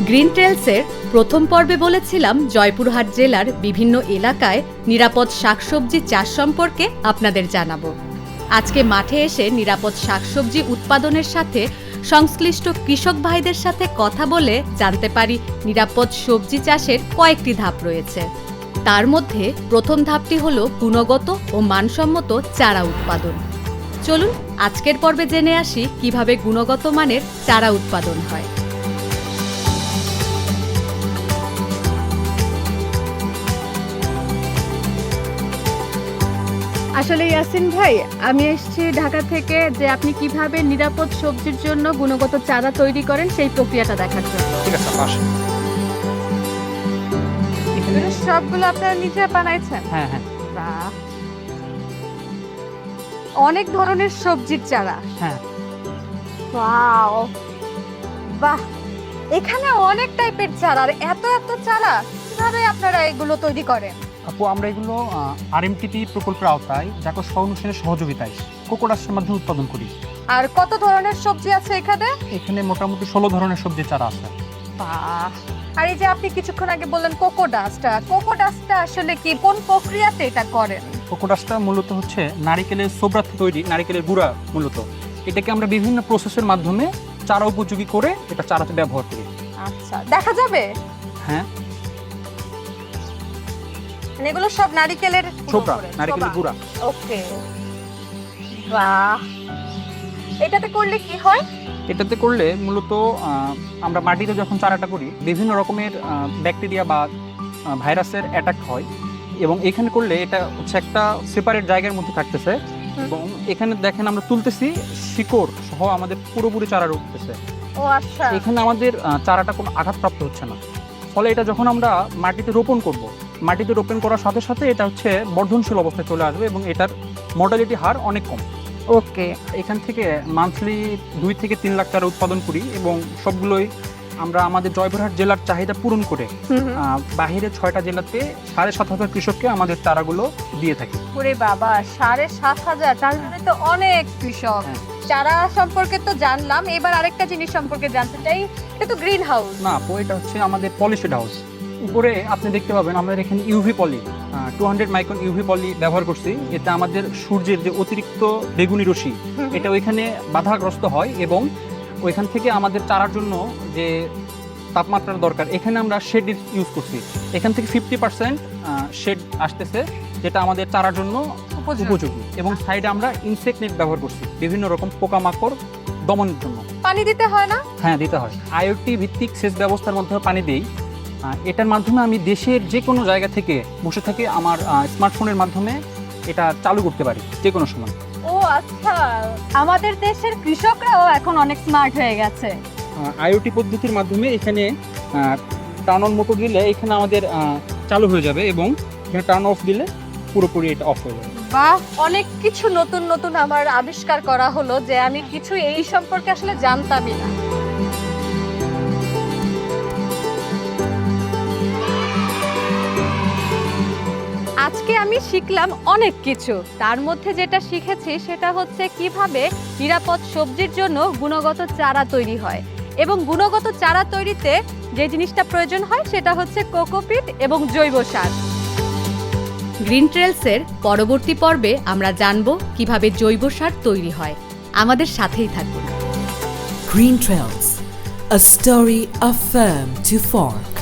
Green ট্রেলসের প্রথম পর্বে বলেছিলাম জয়পুরহাট জেলার বিভিন্ন এলাকায় নিরাপদ শাকসবজি চাষ সম্পর্কে আপনাদের জানাবো। আজকে মাঠে এসে নিরাপদ শাকসবজি উৎপাদনের সাথে সংশ্লিষ্ট কৃষক ভাইদের সাথে কথা বলে জানতে পারি নিরাপদ সবজি চাষের কয়েকটি ধাপ রয়েছে। তার মধ্যে প্রথম ধাপটি হলো গুণগত ও মানসম্মত চারা উৎপাদন। চলুন আজকের পর্বে জেনে আসি কিভাবে গুণগত মানের চারা উৎপাদন হয়। আসলে ইয়াসিন ভাই, আমি এসেছি ঢাকা থেকে যে আপনি কিভাবে নিরাপদ সবজির জন্য গুণগত চারা তৈরি করেন সেই প্রক্রিয়াটা দেখার জন্য। ঠিক আছে, আসুন। সবগুলো আপনারা নিজে বানাইছেন? হ্যাঁ হ্যাঁ। বাহ, অনেক ধরনের সবজির চারা। হ্যাঁ। ওয়াও, বাহ, এখানে অনেক টাইপের চারা। আর এত এত চারা কিভাবে আপনারা এগুলো তৈরি করেন? আপু, আমরা এগুলো আরএমটিপি প্রকল্পের আওতায় জাকস ফাউন্ডেশনের সহযোগিতায় কোকোডাসের মাধ্যমে উৎপাদন করি। আর কত ধরনের সবজি আছে এখানে? এখানে মোটামুটি 16 ধরনের সবজির চারা আছে। বাহ, আর এই যে আপনি কিছুক্ষণ আগে বললেন কোকোডাসটা আসলে কি, কোন প্রক্রিয়াতে এটা করেন? কোকোডাসটা মূলত হচ্ছে নারিকেলের সোবরা থেকে তৈরি, নারিকেলের গুঁড়া মূলত। এটাকে আমরা বিভিন্ন প্রসেসের মাধ্যমে চারা উপযোগী করে এটা চারাতে ব্যবহার করি। আচ্ছা, দেখা যাবে? হ্যাঁ, মানে এগুলো সব নারিকেলের সোবরা, নারিকেলের গুঁড়া। ওকে, বাহ, এটাতে করলে কি হয়? এটাতে করলে মূলত আমরা মাটিতে যখন চারাটা করি বিভিন্ন রকমের ব্যাকটেরিয়া বা ভাইরাসের অ্যাটাক হয়, এবং এখানে করলে এটা হচ্ছে একটা সেপারেট জায়গার মধ্যে থাকতেছে। এবং এখানে দেখেন আমরা তুলতেছি শিকড় সহ আমাদের পুরোপুরি চারা উঠতেছে। ও আচ্ছা, এখানে আমাদের চারাটা কোনো আঘাতপ্রাপ্ত হচ্ছে না। ফলে এটা যখন আমরা মাটিতে রোপণ করব, মাটিতে রোপণ করার সাথে সাথে এটা হচ্ছে বর্ধনশীল অবস্থায় চলে আসবে এবং এটার মর্টালিটি হার অনেক কম। ওকে, এখান থেকে মান্থলি 2 থেকে 3 লাখ চারা উৎপাদন করি এবং সবগুলোই আমরা আমাদের জয়পুরহাট জেলার চাহিদা পূরণ করে বাহিরে 6টা জেলাতে 7,500 কৃষককে আমাদের চারাগুলো দিয়ে থাকি। ওরে বাবা, 7,500, তার মানে তো অনেক কৃষক। চারা সম্পর্কে তো জানলাম, এবার আরেকটা জিনিস সম্পর্কে জানতে চাই। এটা তো গ্রিন হাউস না আপু, এটা হচ্ছে আমাদের পলিশড হাউস। উপরে আপনি দেখতে পাবেন আমাদের এখানে ইউভি পলি 200 মাইক্রন ইউভি পলি ব্যবহার করছি। এতে আমাদের সূর্যের যে অতিরিক্ত বেগুনি রশ্মি এটা ওইখানে বাধাগ্রস্ত হয় এবং ওইখান থেকে আমাদের চারার জন্য যে তাপমাত্রার দরকার এখানে আমরা শেড ইউজ করছি। এখান থেকে 50% শেড আসতেছে, যেটা আমাদের চারার জন্য উপযোগী। এবং সাইডে আমরা ইনসেক্ট নেট ব্যবহার করছি বিভিন্ন রকম পোকামাকড় দমনের জন্য। পানি দিতে হয় না? হ্যাঁ, দিতে হয়। আইওটি ভিত্তিক সেচ ব্যবস্থার মধ্যে পানি দিই। এটার মাধ্যমে আমি দেশের যে কোনো জায়গা থেকে বসে থেকে আমার স্মার্টফোনের মাধ্যমে এটা চালু করতে পারি যে কোনো সময়। ও আচ্ছা, আমাদের দেশের কৃষকরাও এখন অনেক স্মার্ট হয়ে গেছে। আইওটি পদ্ধতির মাধ্যমে এখানে টার্ন অন মোটর দিলে এখানে আমাদের চালু হয়ে যাবে এবং এখানে টার্ন অফ দিলে পুরোপুরি এটা অফ হয়ে যাবে। বাহ, অনেক কিছু নতুন নতুন আমার আবিষ্কার করা হলো যে আমি কিছু এই সম্পর্কে আসলে জানতামই না। আজকে আমি শিখলাম অনেক কিছু। তার মধ্যে যেটা শিখেছি সেটা হচ্ছে কিভাবে নিরাপদ সবজির জন্য গুণগত চারা তৈরি হয়, এবং গুণগত চারা তৈরিতে যে জিনিসটা প্রয়োজন হয় সেটা হচ্ছে কোকোপিট এবং জৈব সার। গ্রিন ট্রেলসের পরবর্তী পর্বে আমরা জানব কিভাবে জৈব সার তৈরি হয়। আমাদের সাথেই থাকুন। Green Trails, a story of farm to fork.